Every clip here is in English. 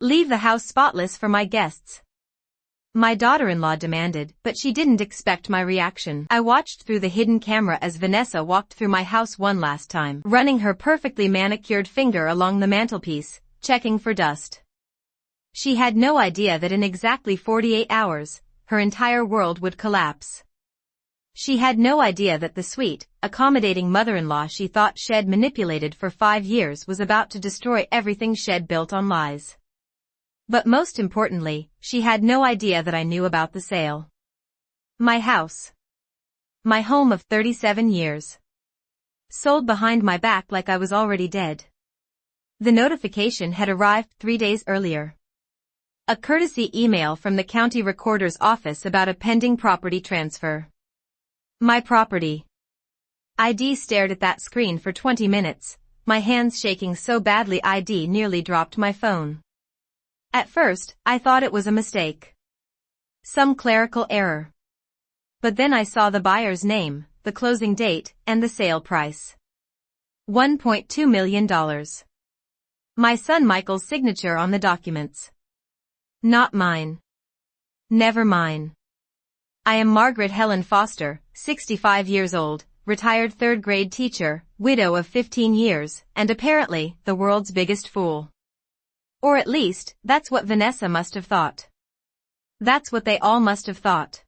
Leave the house spotless for my guests, my daughter-in-law demanded, but she didn't expect my reaction. I watched through the hidden camera as Vanessa walked through my house one last time, running her perfectly manicured finger along the mantelpiece, checking for dust. She had no idea that in exactly 48 hours, her entire world would collapse. She had no idea that the sweet, accommodating mother-in-law she thought she'd manipulated for 5 years was about to destroy everything she'd built on lies. But most importantly, she had no idea that I knew about the sale. My house. My home of 37 years. Sold behind my back like I was already dead. The notification had arrived 3 days earlier. A courtesy email from the county recorder's office about a pending property transfer. My property. ID stared at that screen for 20 minutes, my hands shaking so badly ID nearly dropped my phone. At first, I thought it was a mistake. Some clerical error. But then I saw the buyer's name, the closing date, and the sale price. $1.2 million. My son Michael's signature on the documents. Not mine. Never mine. I am Margaret Helen Foster, 65 years old, retired third-grade teacher, widow of 15 years, and apparently, the world's biggest fool. Or at least, that's what Vanessa must have thought. That's what they all must have thought.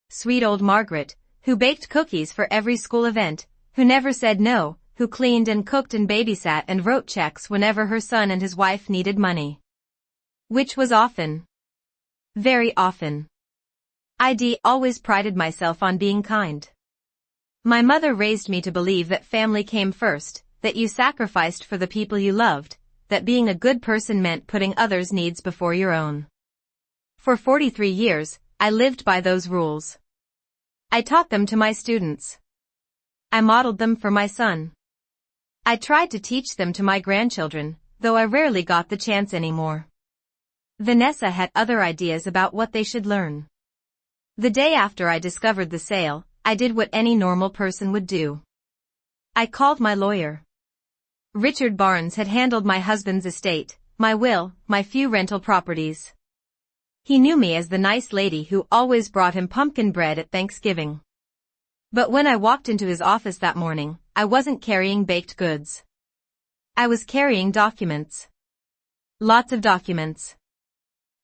Sweet old Margaret, who baked cookies for every school event, who never said no, who cleaned and cooked and babysat and wrote checks whenever her son and his wife needed money. Which was often. Very often. I always prided myself on being kind. My mother raised me to believe that family came first, that you sacrificed for the people you loved, that being a good person meant putting others' needs before your own. For 43 years, I lived by those rules. I taught them to my students. I modeled them for my son. I tried to teach them to my grandchildren, though I rarely got the chance anymore. Vanessa had other ideas about what they should learn. The day after I discovered the sale, I did what any normal person would do. I called my lawyer. Richard Barnes had handled my husband's estate, my will, my few rental properties. He knew me as the nice lady who always brought him pumpkin bread at Thanksgiving. But when I walked into his office that morning, I wasn't carrying baked goods. I was carrying documents. Lots of documents.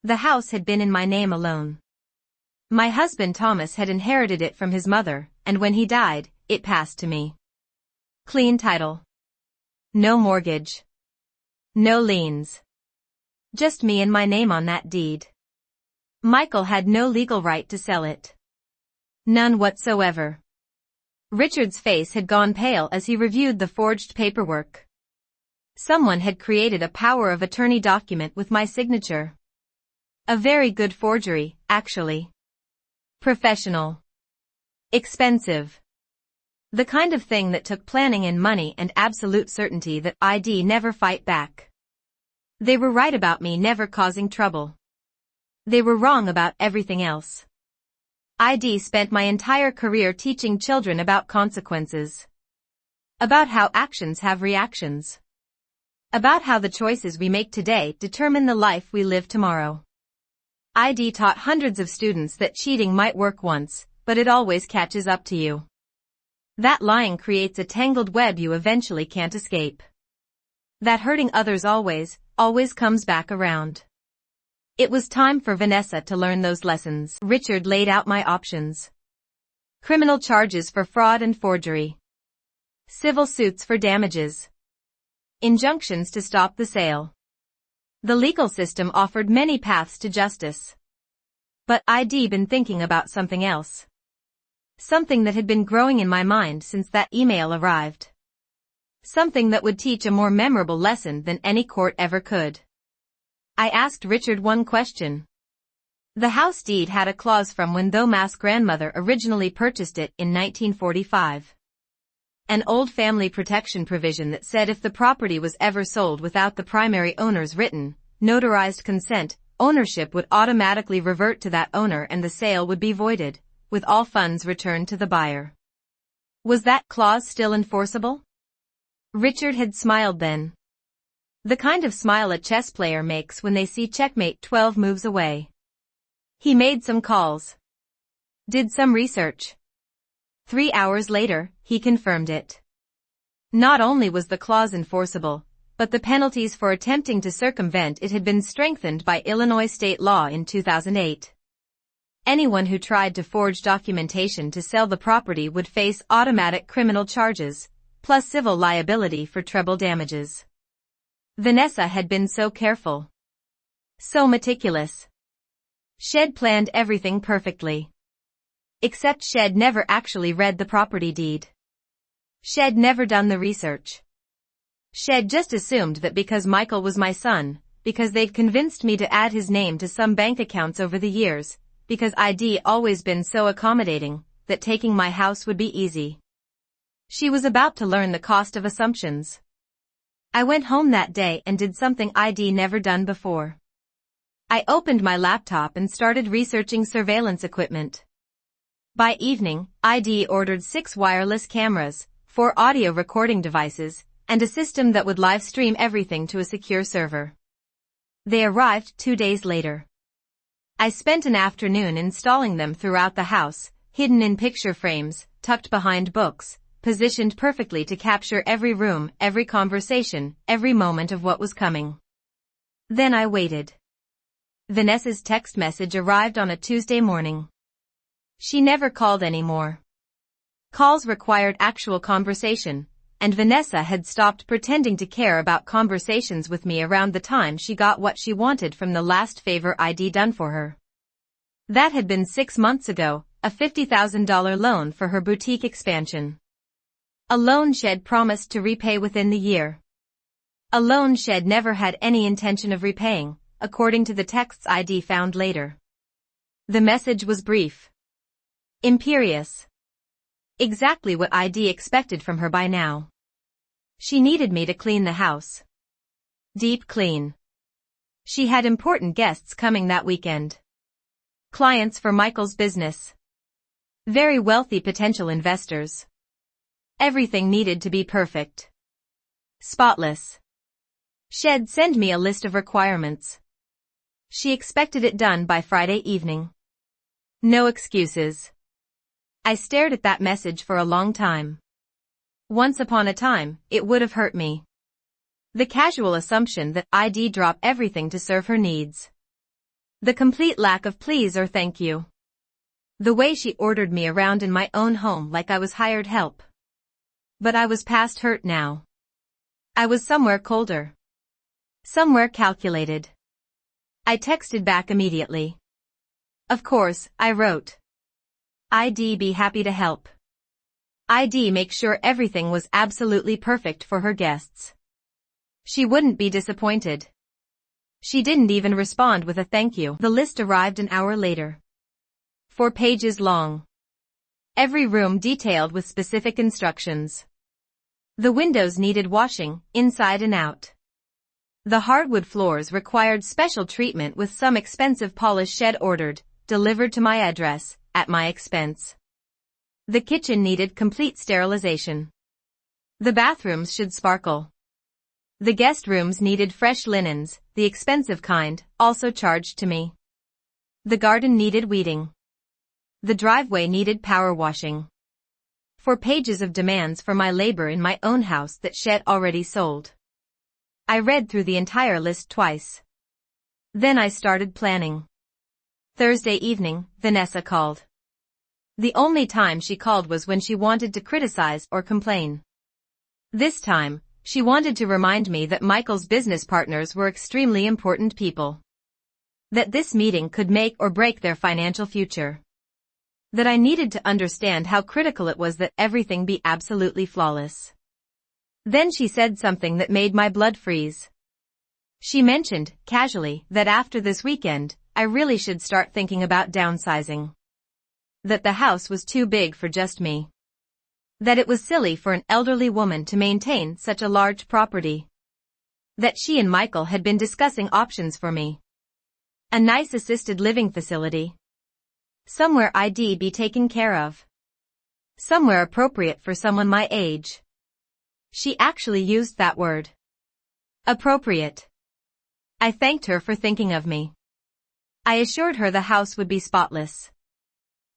The house had been in my name alone. My husband Thomas had inherited it from his mother, and when he died, it passed to me. Clean title. No mortgage. No liens. Just me and my name on that deed. Michael had no legal right to sell it. None whatsoever. Richard's face had gone pale as he reviewed the forged paperwork. Someone had created a power of attorney document with my signature. A very good forgery, actually. Professional. Expensive. The kind of thing that took planning and money and absolute certainty that I'd never fight back. They were right about me never causing trouble. They were wrong about everything else. I'd spent my entire career teaching children about consequences. About how actions have reactions. About how the choices we make today determine the life we live tomorrow. I'd taught hundreds of students that cheating might work once, but it always catches up to you. That lying creates a tangled web you eventually can't escape. That hurting others always comes back around. It was time for Vanessa to learn those lessons. Richard laid out my options. Criminal charges for fraud and forgery. Civil suits for damages. Injunctions to stop the sale. The legal system offered many paths to justice. But I'd been thinking about something else. Something that had been growing in my mind since that email arrived. Something that would teach a more memorable lesson than any court ever could. I asked Richard one question. The house deed had a clause from when Thomas' grandmother originally purchased it in 1945. An old family protection provision that said if the property was ever sold without the primary owner's written, notarized consent, ownership would automatically revert to that owner and the sale would be voided, with all funds returned to the buyer. Was that clause still enforceable? Richard had smiled then. The kind of smile a chess player makes when they see checkmate 12 moves away. He made some calls. Did some research. 3 hours later, he confirmed it. Not only was the clause enforceable, but the penalties for attempting to circumvent it had been strengthened by Illinois state law in 2008. Anyone who tried to forge documentation to sell the property would face automatic criminal charges, plus civil liability for treble damages. Vanessa had been so careful. So meticulous. She'd planned everything perfectly. Except she'd never actually read the property deed. She'd never done the research. She'd just assumed that because Michael was my son, because they'd convinced me to add his name to some bank accounts over the years, because I'd always been so accommodating, that taking my house would be easy. She was about to learn the cost of assumptions. I went home that day and did something I'd never done before. I opened my laptop and started researching surveillance equipment. By evening, I'd ordered 6 wireless cameras, 4 audio recording devices, and a system that would live stream everything to a secure server. They arrived 2 days later. I spent an afternoon installing them throughout the house, hidden in picture frames, tucked behind books, positioned perfectly to capture every room, every conversation, every moment of what was coming. Then I waited. Vanessa's text message arrived on a Tuesday morning. She never called anymore. Calls required actual conversation, and Vanessa had stopped pretending to care about conversations with me around the time she got what she wanted from the last favor I'd done for her. That had been 6 months ago, a $50,000 loan for her boutique expansion. A loan she'd promised to repay within the year. A loan she'd never had any intention of repaying, according to the texts I'd found later. The message was brief. Imperious. Exactly what I'd expected from her by now. She needed me to clean the house. Deep clean. She had important guests coming that weekend. Clients for Michael's business. Very wealthy potential investors. Everything needed to be perfect. Spotless. She'd send me a list of requirements. She expected it done by Friday evening. No excuses. I stared at that message for a long time. Once upon a time, it would have hurt me. The casual assumption that I'd drop everything to serve her needs. The complete lack of please or thank you. The way she ordered me around in my own home like I was hired help. But I was past hurt now. I was somewhere colder. Somewhere calculated. I texted back immediately. Of course, I wrote. I'd be happy to help. I'd make sure everything was absolutely perfect for her guests. She wouldn't be disappointed. She didn't even respond with a thank you. The list arrived an hour later. 4 pages long. Every room detailed with specific instructions. The windows needed washing, inside and out. The hardwood floors required special treatment with some expensive polish she'd ordered, delivered to my address, at my expense. The kitchen needed complete sterilization. The bathrooms should sparkle. The guest rooms needed fresh linens, the expensive kind, also charged to me. The garden needed weeding. The driveway needed power washing. 4 pages of demands for my labor in my own house that she'd already sold. I read through the entire list twice. Then I started planning. Thursday evening, Vanessa called. The only time she called was when she wanted to criticize or complain. This time, she wanted to remind me that Michael's business partners were extremely important people. That this meeting could make or break their financial future. That I needed to understand how critical it was that everything be absolutely flawless. Then she said something that made my blood freeze. She mentioned, casually, that after this weekend, I really should start thinking about downsizing. That the house was too big for just me. That it was silly for an elderly woman to maintain such a large property. That she and Michael had been discussing options for me. A nice assisted living facility. Somewhere I'd be taken care of. Somewhere appropriate for someone my age. She actually used that word. Appropriate. I thanked her for thinking of me. I assured her the house would be spotless.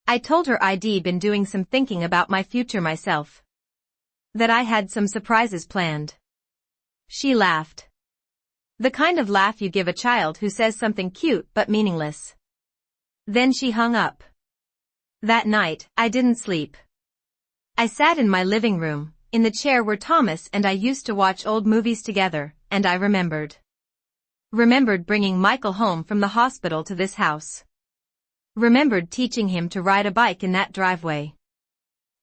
I told her I'd been doing some thinking about my future myself. That I had some surprises planned. She laughed. The kind of laugh you give a child who says something cute but meaningless. Then she hung up. That night, I didn't sleep. I sat in my living room, in the chair where Thomas and I used to watch old movies together, and I remembered. Remembered bringing Michael home from the hospital to this house. Remembered teaching him to ride a bike in that driveway.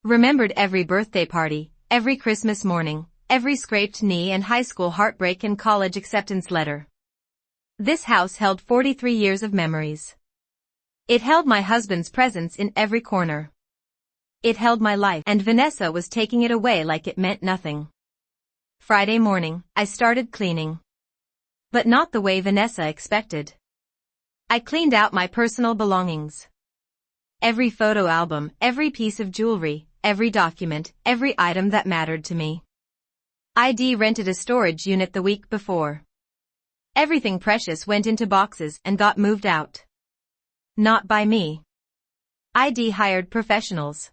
Remembered every birthday party, every Christmas morning, every scraped knee and high school heartbreak and college acceptance letter. This house held 43 years of memories. It held my husband's presence in every corner. It held my life, and Vanessa was taking it away like it meant nothing. Friday morning, I started cleaning. But not the way Vanessa expected. I cleaned out my personal belongings. Every photo album, every piece of jewelry, every document, every item that mattered to me. I'd rented a storage unit the week before. Everything precious went into boxes and got moved out. Not by me. I'd hired professionals.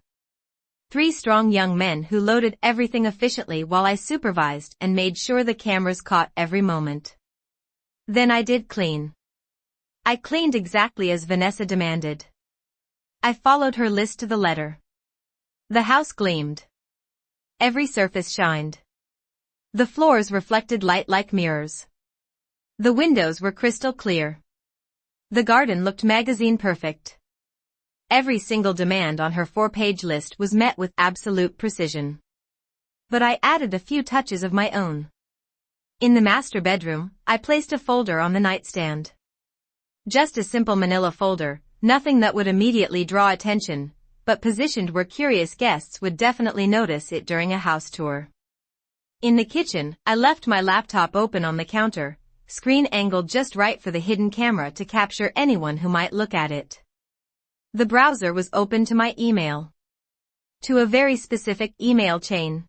3 strong young men who loaded everything efficiently while I supervised and made sure the cameras caught every moment. Then I did clean. I cleaned exactly as Vanessa demanded. I followed her list to the letter. The house gleamed. Every surface shined. The floors reflected light like mirrors. The windows were crystal clear. The garden looked magazine perfect. Every single demand on her 4-page list was met with absolute precision. But I added a few touches of my own. In the master bedroom, I placed a folder on the nightstand. Just a simple manila folder, nothing that would immediately draw attention, but positioned where curious guests would definitely notice it during a house tour. In the kitchen, I left my laptop open on the counter, screen angled just right for the hidden camera to capture anyone who might look at it. The browser was open to my email. To a very specific email chain.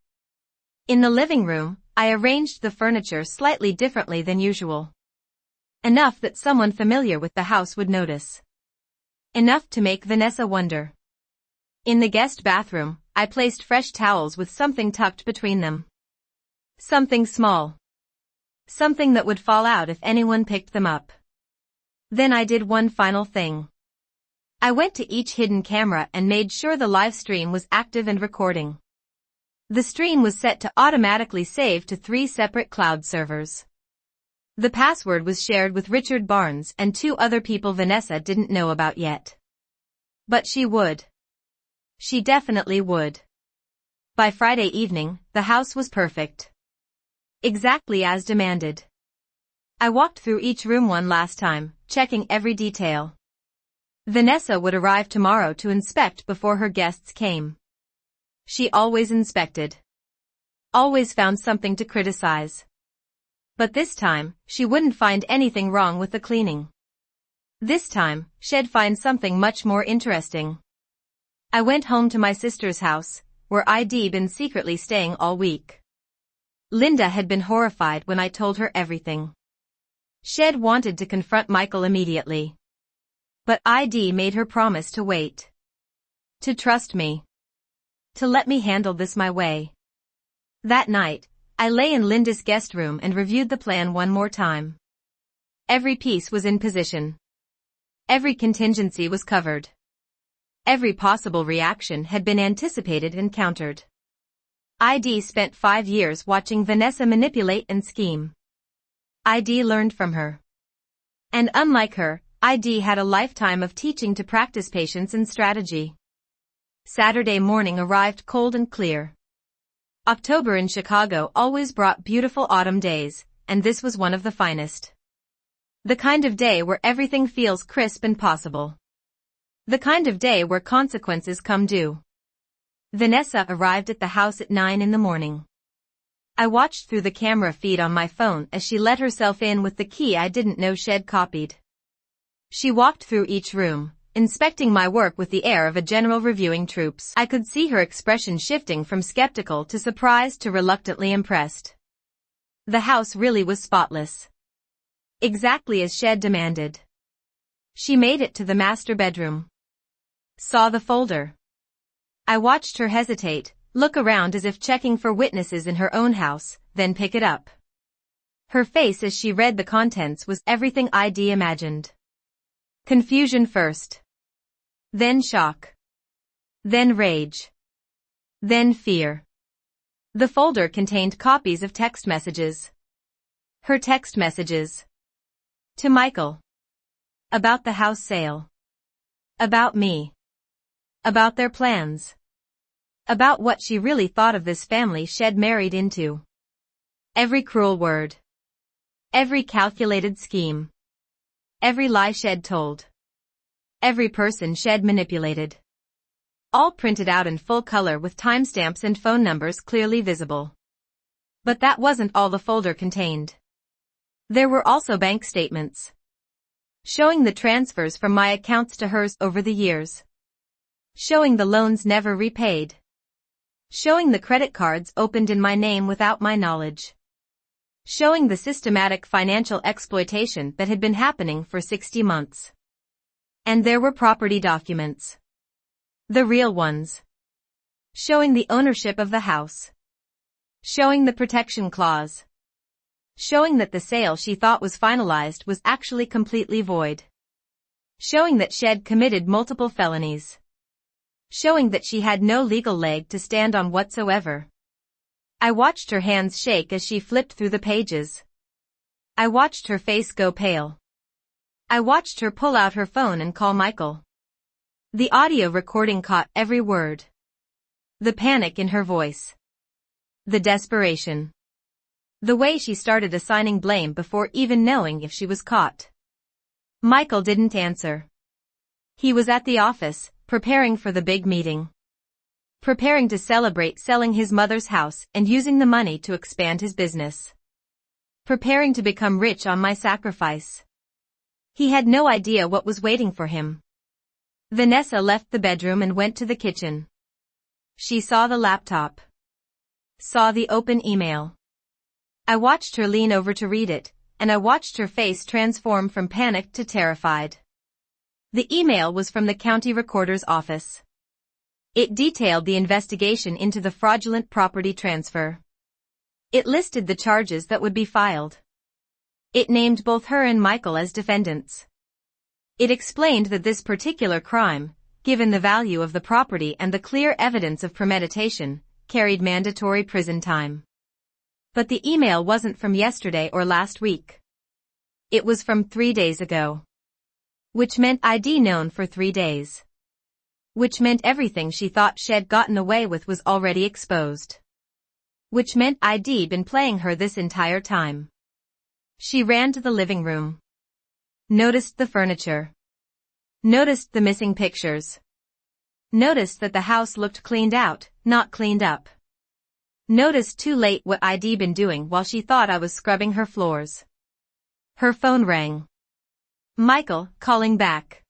In the living room, I arranged the furniture slightly differently than usual. Enough that someone familiar with the house would notice. Enough to make Vanessa wonder. In the guest bathroom, I placed fresh towels with something tucked between them. Something small. Something that would fall out if anyone picked them up. Then I did one final thing. I went to each hidden camera and made sure the live stream was active and recording. The stream was set to automatically save to 3 separate cloud servers. The password was shared with Richard Barnes and 2 other people Vanessa didn't know about yet. But she would. She definitely would. By Friday evening, the house was perfect. Exactly as demanded. I walked through each room one last time, checking every detail. Vanessa would arrive tomorrow to inspect before her guests came. She always inspected. Always found something to criticize. But this time, she wouldn't find anything wrong with the cleaning. This time, she'd find something much more interesting. I went home to my sister's house, where I'd been secretly staying all week. Linda had been horrified when I told her everything. She'd wanted to confront Michael immediately. But I'd made her promise to wait. To trust me. To let me handle this my way. That night, I lay in Linda's guest room and reviewed the plan one more time. Every piece was in position. Every contingency was covered. Every possible reaction had been anticipated and countered. I'd spent 5 years watching Vanessa manipulate and scheme. I'd learned from her. And unlike her, I'd had a lifetime of teaching to practice patience and strategy. Saturday morning arrived cold and clear. October in Chicago always brought beautiful autumn days, and this was one of the finest. The kind of day where everything feels crisp and possible. The kind of day where consequences come due. Vanessa arrived at the house at 9 in the morning. I watched through the camera feed on my phone as she let herself in with the key I didn't know she'd copied. She walked through each room, inspecting my work with the air of a general reviewing troops. I could see her expression shifting from skeptical to surprised to reluctantly impressed. The house really was spotless. Exactly as Shed demanded. She made it to the master bedroom. Saw the folder. I watched her hesitate, look around as if checking for witnesses in her own house, then pick it up. Her face as she read the contents was everything I'd imagined. Confusion first. Then shock. Then rage. Then fear. The folder contained copies of text messages. Her text messages. To Michael. About the house sale. About me. About their plans. About what she really thought of this family Shed married into. Every cruel word. Every calculated scheme. Every lie Shed told. Every person Shed manipulated. All printed out in full color with timestamps and phone numbers clearly visible. But that wasn't all the folder contained. There were also bank statements. Showing the transfers from my accounts to hers over the years. Showing the loans never repaid. Showing the credit cards opened in my name without my knowledge. Showing the systematic financial exploitation that had been happening for 60 months. And there were property documents. The real ones. Showing the ownership of the house. Showing the protection clause. Showing that the sale she thought was finalized was actually completely void. Showing that Shed committed multiple felonies. Showing that she had no legal leg to stand on whatsoever. I watched her hands shake as she flipped through the pages. I watched her face go pale. I watched her pull out her phone and call Michael. The audio recording caught every word. The panic in her voice. The desperation. The way she started assigning blame before even knowing if she was caught. Michael didn't answer. He was at the office, preparing for the big meeting. Preparing to celebrate selling his mother's house and using the money to expand his business. Preparing to become rich on my sacrifice. He had no idea what was waiting for him. Vanessa left the bedroom and went to the kitchen. She saw the laptop. Saw the open email. I watched her lean over to read it, and I watched her face transform from panicked to terrified. The email was from the county recorder's office. It detailed the investigation into the fraudulent property transfer. It listed the charges that would be filed. It named both her and Michael as defendants. It explained that this particular crime, given the value of the property and the clear evidence of premeditation, carried mandatory prison time. But the email wasn't from yesterday or last week. It was from 3 days ago. Which meant ID known for 3 days. Which meant everything she thought Shed gotten away with was already exposed. Which meant I'd been playing her this entire time. She ran to the living room. Noticed the furniture. Noticed the missing pictures. Noticed that the house looked cleaned out, not cleaned up. Noticed too late what I'd been doing while she thought I was scrubbing her floors. Her phone rang. Michael, calling back.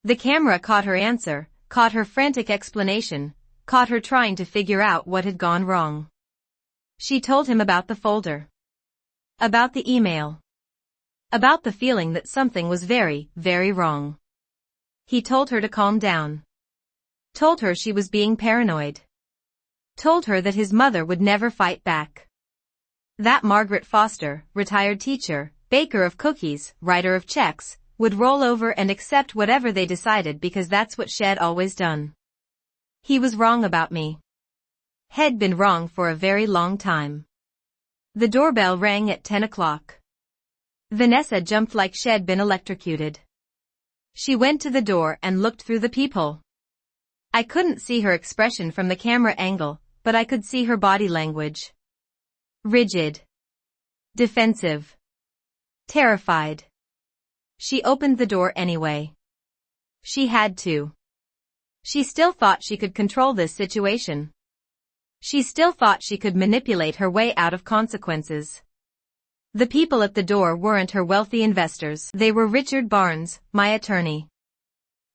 The camera caught her answer, caught her frantic explanation, caught her trying to figure out what had gone wrong. She told him about the folder. About the email. About the feeling that something was very, very wrong. He told her to calm down. Told her she was being paranoid. Told her that his mother would never fight back. That Margaret Foster, retired teacher, baker of cookies, writer of checks, would roll over and accept whatever they decided because that's what Shed always done. He was wrong about me. Had been wrong for a very long time. The doorbell rang at 10 o'clock. Vanessa jumped like Shed been electrocuted. She went to the door and looked through the peephole. I couldn't see her expression from the camera angle, but I could see her body language. Rigid. Defensive. Terrified. She opened the door anyway. She had to. She still thought she could control this situation. She still thought she could manipulate her way out of consequences. The people at the door weren't her wealthy investors. They were Richard Barnes, my attorney.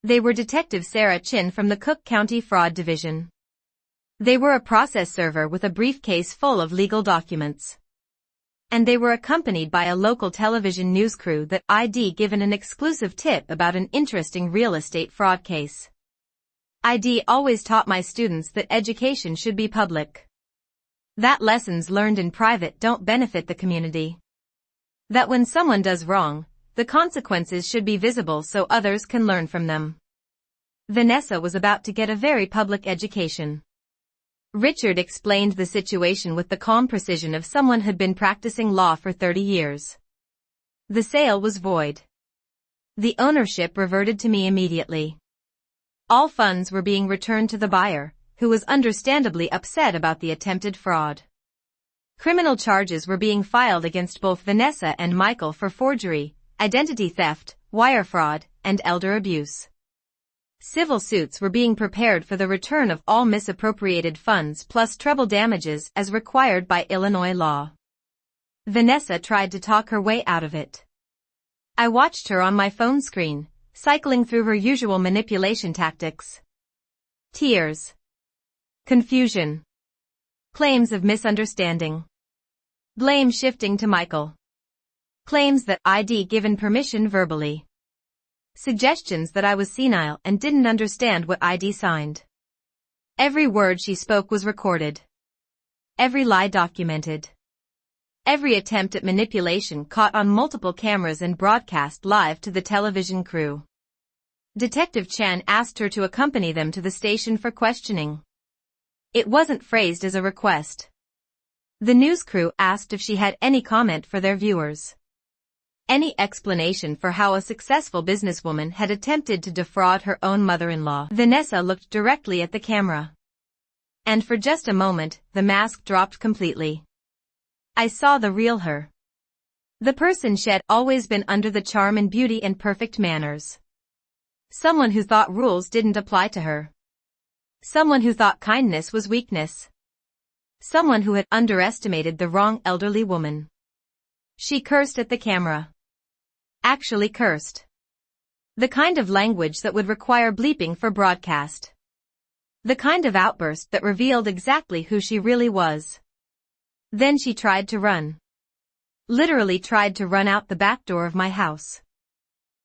They were Detective Sarah Chin from the Cook County Fraud Division. They were a process server with a briefcase full of legal documents. And they were accompanied by a local television news crew that ID given an exclusive tip about an interesting real estate fraud case. ID always taught my students that education should be public. That lessons learned in private don't benefit the community. That when someone does wrong, the consequences should be visible so others can learn from them. Vanessa was about to get a very public education. Richard explained the situation with the calm precision of someone who'd been practicing law for 30 years. The sale was void. The ownership reverted to me immediately. All funds were being returned to the buyer, who was understandably upset about the attempted fraud. Criminal charges were being filed against both Vanessa and Michael for forgery, identity theft, wire fraud, and elder abuse. Civil suits were being prepared for the return of all misappropriated funds plus treble damages as required by Illinois law. Vanessa tried to talk her way out of it. I watched her on my phone screen, cycling through her usual manipulation tactics. Tears. Confusion. Claims of misunderstanding. Blame shifting to Michael. Claims that ID given permission verbally. Suggestions that I was senile and didn't understand what ID signed. Every word she spoke was recorded. Every lie documented. Every attempt at manipulation caught on multiple cameras and broadcast live to the television crew. Detective Chan asked her to accompany them to the station for questioning. It wasn't phrased as a request. The news crew asked if she had any comment for their viewers. Any explanation for how a successful businesswoman had attempted to defraud her own mother-in-law. Vanessa looked directly at the camera. And for just a moment, the mask dropped completely. I saw the real her. The person she'd always been under the charm and beauty and perfect manners. Someone who thought rules didn't apply to her. Someone who thought kindness was weakness. Someone who had underestimated the wrong elderly woman. She cursed at the camera. Actually cursed. The kind of language that would require bleeping for broadcast. The kind of outburst that revealed exactly who she really was. Then she tried to run. Literally tried to run out the back door of my house.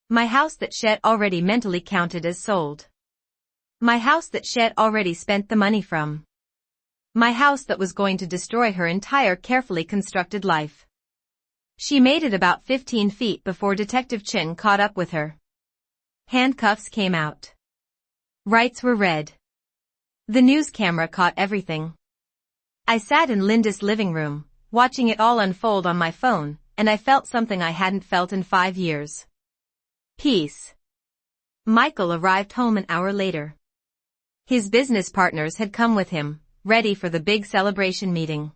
My house that she'd already mentally counted as sold. My house that she'd already spent the money from. My house that was going to destroy her entire carefully constructed life. She made it about 15 feet before Detective Chin caught up with her. Handcuffs came out. Rights were read. The news camera caught everything. I sat in Linda's living room, watching it all unfold on my phone, and I felt something I hadn't felt in 5 years. Peace. Michael arrived home an hour later. His business partners had come with him, ready for the big celebration meeting.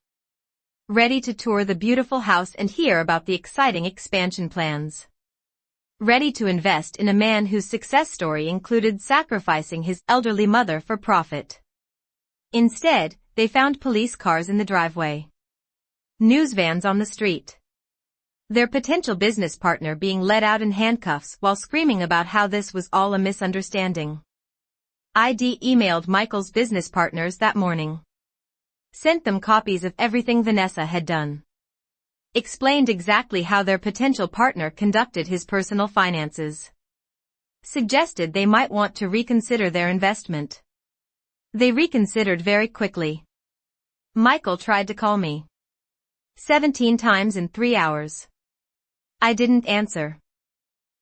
Ready to tour the beautiful house and hear about the exciting expansion plans. Ready to invest in a man whose success story included sacrificing his elderly mother for profit. Instead, they found police cars in the driveway. News vans on the street. Their potential business partner being led out in handcuffs while screaming about how this was all a misunderstanding. ID emailed Michael's business partners that morning. Sent them copies of everything Vanessa had done. Explained exactly how their potential partner conducted his personal finances. Suggested they might want to reconsider their investment. They reconsidered very quickly. Michael tried to call me. 17 times in 3 hours. I didn't answer.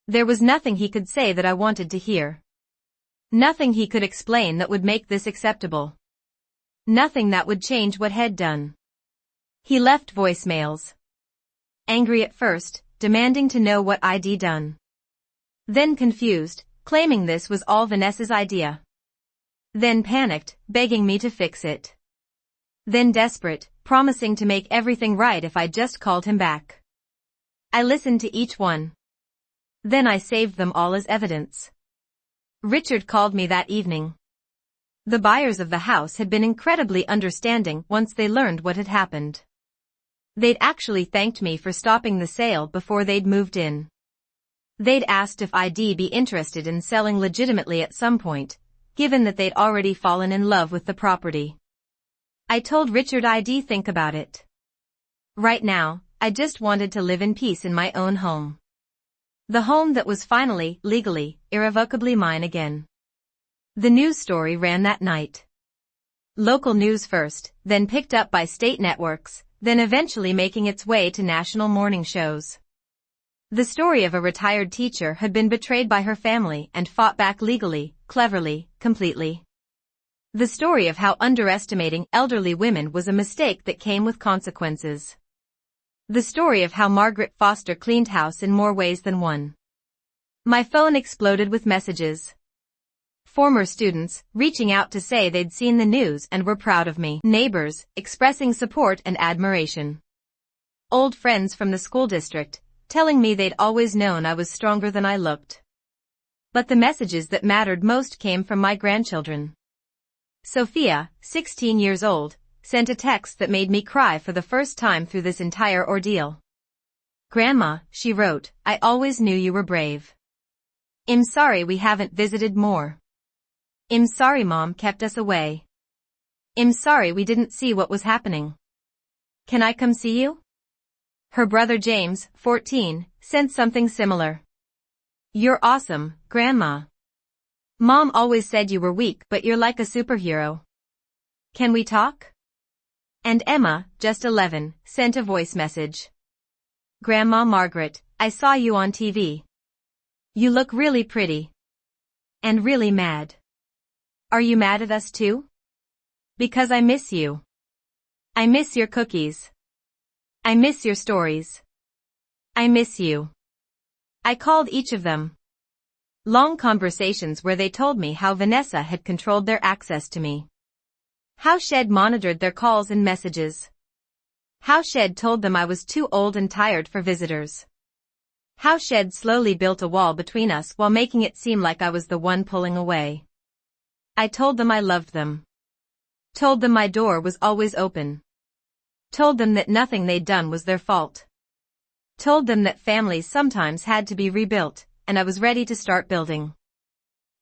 There was nothing he could say that I wanted to hear. Nothing he could explain that would make this acceptable. Nothing that would change what he'd done. He left voicemails. Angry at first, demanding to know what I'd done. Then confused, claiming this was all Vanessa's idea. Then panicked, begging me to fix it. Then desperate, promising to make everything right if I just called him back. I listened to each one. Then I saved them all as evidence. Richard called me that evening. The buyers of the house had been incredibly understanding once they learned what had happened. They'd actually thanked me for stopping the sale before they'd moved in. They'd asked if I'd be interested in selling legitimately at some point, given that they'd already fallen in love with the property. I told Richard I'd think about it. Right now, I just wanted to live in peace in my own home. The home that was finally, legally, irrevocably mine again. The news story ran that night. Local news first, then picked up by state networks, then eventually making its way to national morning shows. The story of a retired teacher had been betrayed by her family and fought back legally, cleverly, completely. The story of how underestimating elderly women was a mistake that came with consequences. The story of how Margaret Foster cleaned house in more ways than one. My phone exploded with messages. Former students, reaching out to say they'd seen the news and were proud of me. Neighbors, expressing support and admiration. Old friends from the school district, telling me they'd always known I was stronger than I looked. But the messages that mattered most came from my grandchildren. Sophia, 16 years old, sent a text that made me cry for the first time through this entire ordeal. "Grandma," she wrote, "I always knew you were brave. I'm sorry we haven't visited more. I'm sorry Mom kept us away. I'm sorry we didn't see what was happening. Can I come see you?" Her brother James, 14, sent something similar. "You're awesome, Grandma. Mom always said you were weak, but you're like a superhero. Can we talk?" And Emma, just 11, sent a voice message. "Grandma Margaret, I saw you on TV. You look really pretty. And really mad. Are you mad at us too? Because I miss you. I miss your cookies. I miss your stories. I miss you." I called each of them. Long conversations where they told me how Vanessa had controlled their access to me. How Shed monitored their calls and messages. How Shed told them I was too old and tired for visitors. How Shed slowly built a wall between us while making it seem like I was the one pulling away. I told them I loved them. Told them my door was always open. Told them that nothing they'd done was their fault. Told them that families sometimes had to be rebuilt, and I was ready to start building.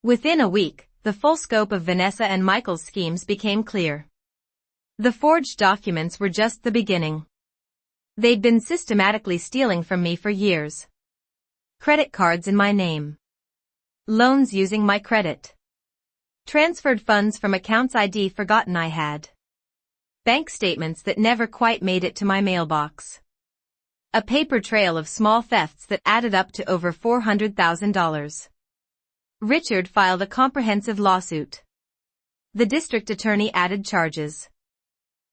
Within a week, the full scope of Vanessa and Michael's schemes became clear. The forged documents were just the beginning. They'd been systematically stealing from me for years. Credit cards in my name. Loans using my credit. Transferred funds from accounts I'd forgotten I had. Bank statements that never quite made it to my mailbox. A paper trail of small thefts that added up to over $400,000. Richard filed a comprehensive lawsuit. The district attorney added charges.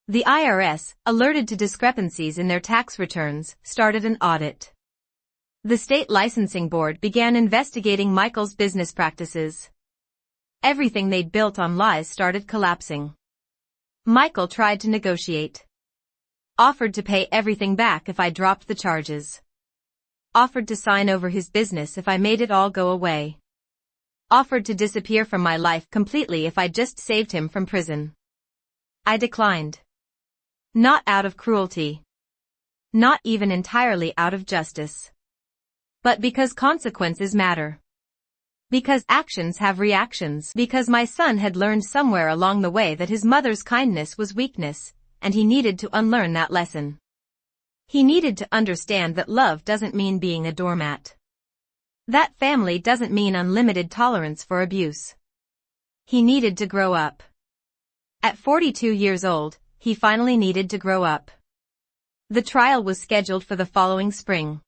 The IRS, alerted to discrepancies in their tax returns, started an audit. The state licensing board began investigating Michael's business practices. Everything they'd built on lies started collapsing. Michael tried to negotiate. Offered to pay everything back if I dropped the charges. Offered to sign over his business if I made it all go away. Offered to disappear from my life completely if I just saved him from prison. I declined. Not out of cruelty. Not even entirely out of justice. But because consequences matter. Because actions have reactions. Because my son had learned somewhere along the way that his mother's kindness was weakness, and he needed to unlearn that lesson. He needed to understand that love doesn't mean being a doormat. That family doesn't mean unlimited tolerance for abuse. He needed to grow up. At 42 years old, he finally needed to grow up. The trial was scheduled for the following spring.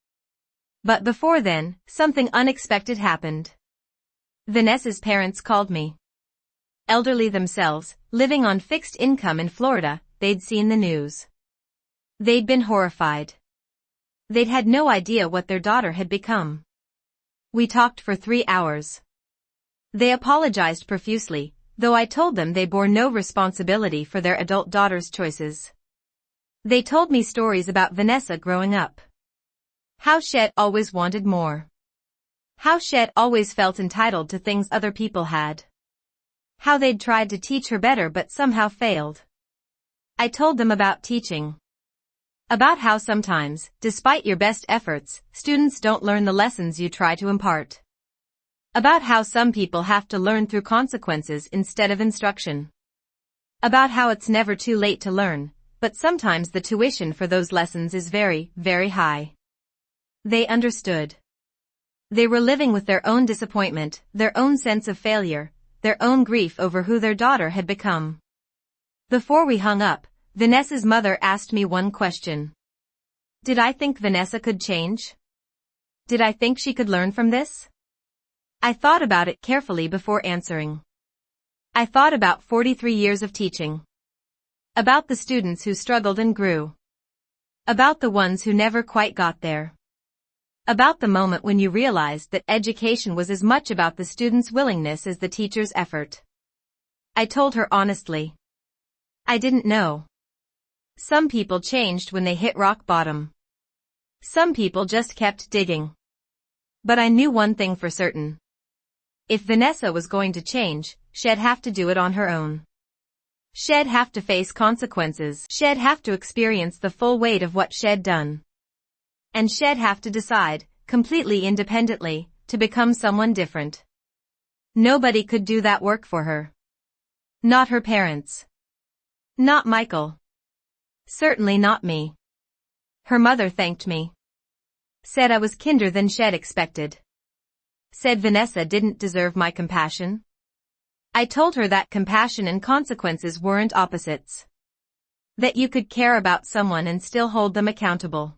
But before then, something unexpected happened. Vanessa's parents called me. Elderly themselves, living on fixed income in Florida, they'd seen the news. They'd been horrified. They'd had no idea what their daughter had become. We talked for 3 hours. They apologized profusely, though I told them they bore no responsibility for their adult daughter's choices. They told me stories about Vanessa growing up. How Shed always wanted more. How Shed always felt entitled to things other people had. How they'd tried to teach her better but somehow failed. I told them about teaching. About how sometimes, despite your best efforts, students don't learn the lessons you try to impart. About how some people have to learn through consequences instead of instruction. About how it's never too late to learn, but sometimes the tuition for those lessons is very, very high. They understood. They were living with their own disappointment, their own sense of failure, their own grief over who their daughter had become. Before we hung up, Vanessa's mother asked me one question. Did I think Vanessa could change? Did I think she could learn from this? I thought about it carefully before answering. I thought about 43 years of teaching. About the students who struggled and grew. About the ones who never quite got there. About the moment when you realized that education was as much about the student's willingness as the teacher's effort. I told her honestly. I didn't know. Some people changed when they hit rock bottom. Some people just kept digging. But I knew one thing for certain. If Vanessa was going to change, she'd have to do it on her own. She'd have to face consequences. She'd have to experience the full weight of what she'd done. And she'd have to decide, completely independently, to become someone different. Nobody could do that work for her. Not her parents. Not Michael. Certainly not me. Her mother thanked me. Said I was kinder than she'd expected. Said Vanessa didn't deserve my compassion. I told her that compassion and consequences weren't opposites. That you could care about someone and still hold them accountable.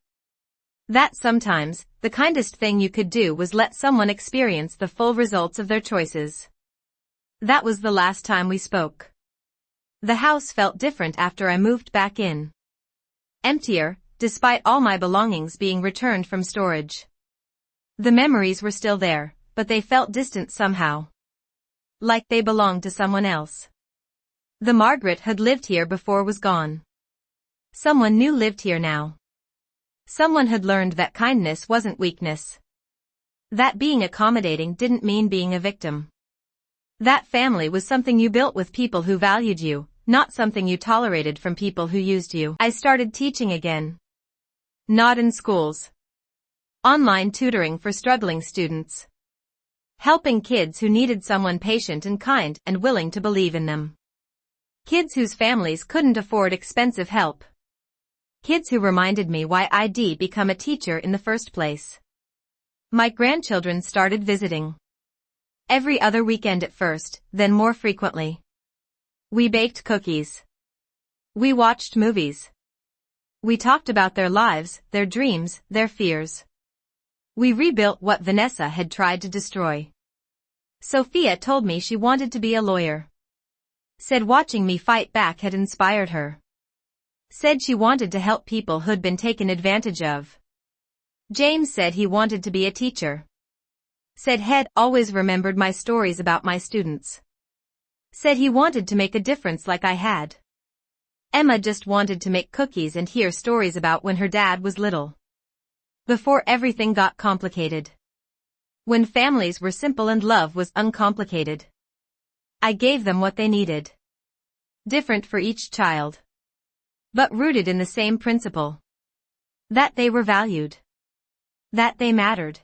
That sometimes, the kindest thing you could do was let someone experience the full results of their choices. That was the last time we spoke. The house felt different after I moved back in. Emptier, despite all my belongings being returned from storage. The memories were still there, but they felt distant somehow. Like they belonged to someone else. The Margaret had lived here before was gone. Someone new lived here now. Someone had learned that kindness wasn't weakness. That being accommodating didn't mean being a victim. That family was something you built with people who valued you, not something you tolerated from people who used you. I started teaching again. Not in schools. Online tutoring for struggling students. Helping kids who needed someone patient and kind and willing to believe in them. Kids whose families couldn't afford expensive help. Kids who reminded me why I'd become a teacher in the first place. My grandchildren started visiting. Every other weekend at first, then more frequently. We baked cookies. We watched movies. We talked about their lives, their dreams, their fears. We rebuilt what Vanessa had tried to destroy. Sophia told me she wanted to be a lawyer. Said watching me fight back had inspired her. Said she wanted to help people who'd been taken advantage of. James said he wanted to be a teacher. Said he'd always remembered my stories about my students. Said he wanted to make a difference like I had. Emma just wanted to make cookies and hear stories about when her dad was little. Before everything got complicated. When families were simple and love was uncomplicated. I gave them what they needed. Different for each child. But rooted in the same principle. That they were valued. That they mattered.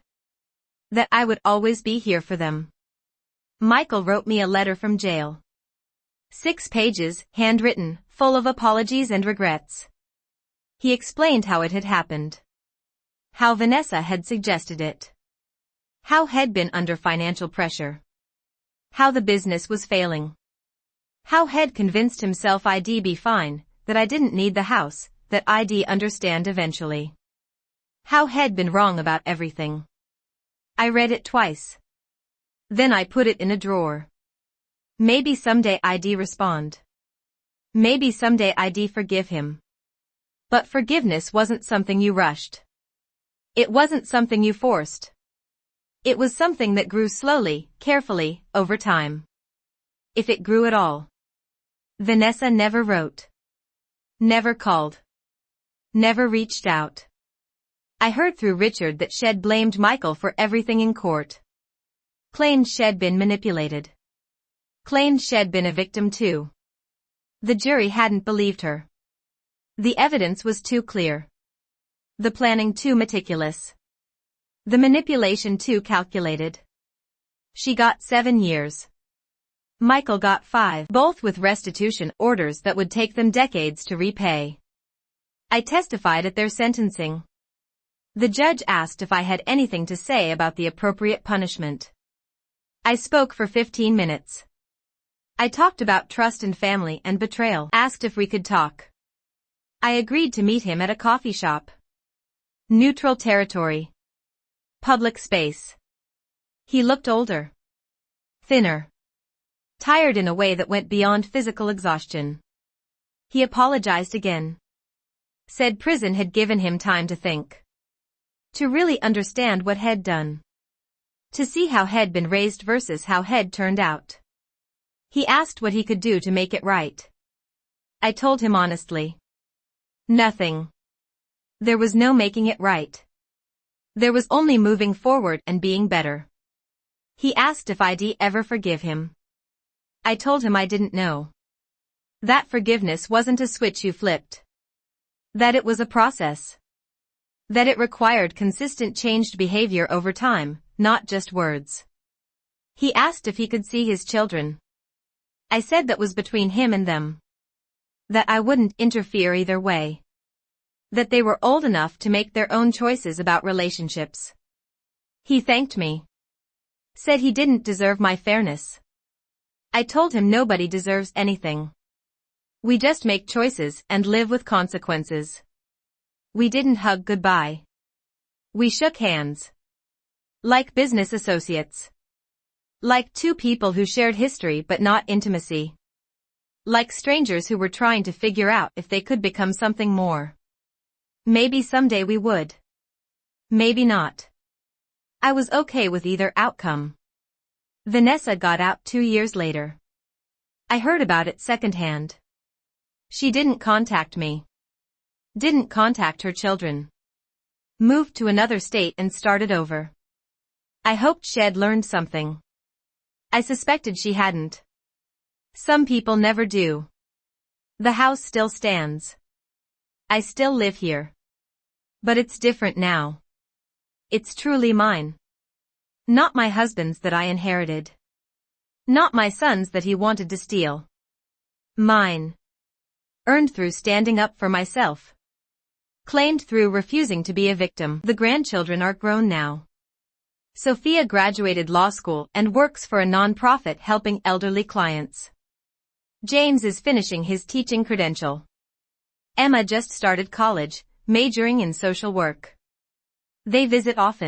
That I would always be here for them. Michael wrote me a letter from jail. 6 pages, handwritten, full of apologies and regrets. He explained how it had happened. How Vanessa had suggested it. How he'd been under financial pressure. How the business was failing. How he'd convinced himself I'd be fine, that I didn't need the house, that I'd understand eventually. How he'd been wrong about everything. I read it twice. Then I put it in a drawer. Maybe someday I'd respond. Maybe someday I'd forgive him. But forgiveness wasn't something you rushed. It wasn't something you forced. It was something that grew slowly, carefully, over time. If it grew at all. Vanessa never wrote. Never called. Never reached out. I heard through Richard that she'd blamed Michael for everything in court. Claimed she'd been manipulated. Claimed she'd been a victim too. The jury hadn't believed her. The evidence was too clear. The planning too meticulous. The manipulation too calculated. She got 7 years. Michael got 5, both with restitution orders that would take them decades to repay. I testified at their sentencing. The judge asked if I had anything to say about the appropriate punishment. I spoke for 15 minutes. I talked about trust and family and betrayal. Asked if we could talk. I agreed to meet him at a coffee shop. Neutral territory. Public space. He looked older. Thinner. Tired in a way that went beyond physical exhaustion. He apologized again. Said prison had given him time to think. To really understand what he'd done. To see how he'd been raised versus how he'd turned out. He asked what he could do to make it right. I told him honestly. Nothing. There was no making it right. There was only moving forward and being better. He asked if I'd ever forgive him. I told him I didn't know. That forgiveness wasn't a switch you flipped. That it was a process. That it required consistent changed behavior over time, not just words. He asked if he could see his children. I said that was between him and them. That I wouldn't interfere either way. That they were old enough to make their own choices about relationships. He thanked me. Said he didn't deserve my fairness. I told him nobody deserves anything. We just make choices and live with consequences. We didn't hug goodbye. We shook hands. Like business associates. Like two people who shared history but not intimacy. Like strangers who were trying to figure out if they could become something more. Maybe someday we would. Maybe not. I was okay with either outcome. Vanessa got out 2 years later. I heard about it secondhand. She didn't contact me. Didn't contact her children. Moved to another state and started over. I hoped she'd learned something. I suspected she hadn't. Some people never do. The house still stands. I still live here. But it's different now. It's truly mine. Not my husband's that I inherited. Not my son's that he wanted to steal. Mine. Earned through standing up for myself. Claimed through refusing to be a victim. The grandchildren are grown now. Sophia graduated law school and works for a non-profit helping elderly clients. James is finishing his teaching credential. Emma just started college, majoring in social work. They visit often.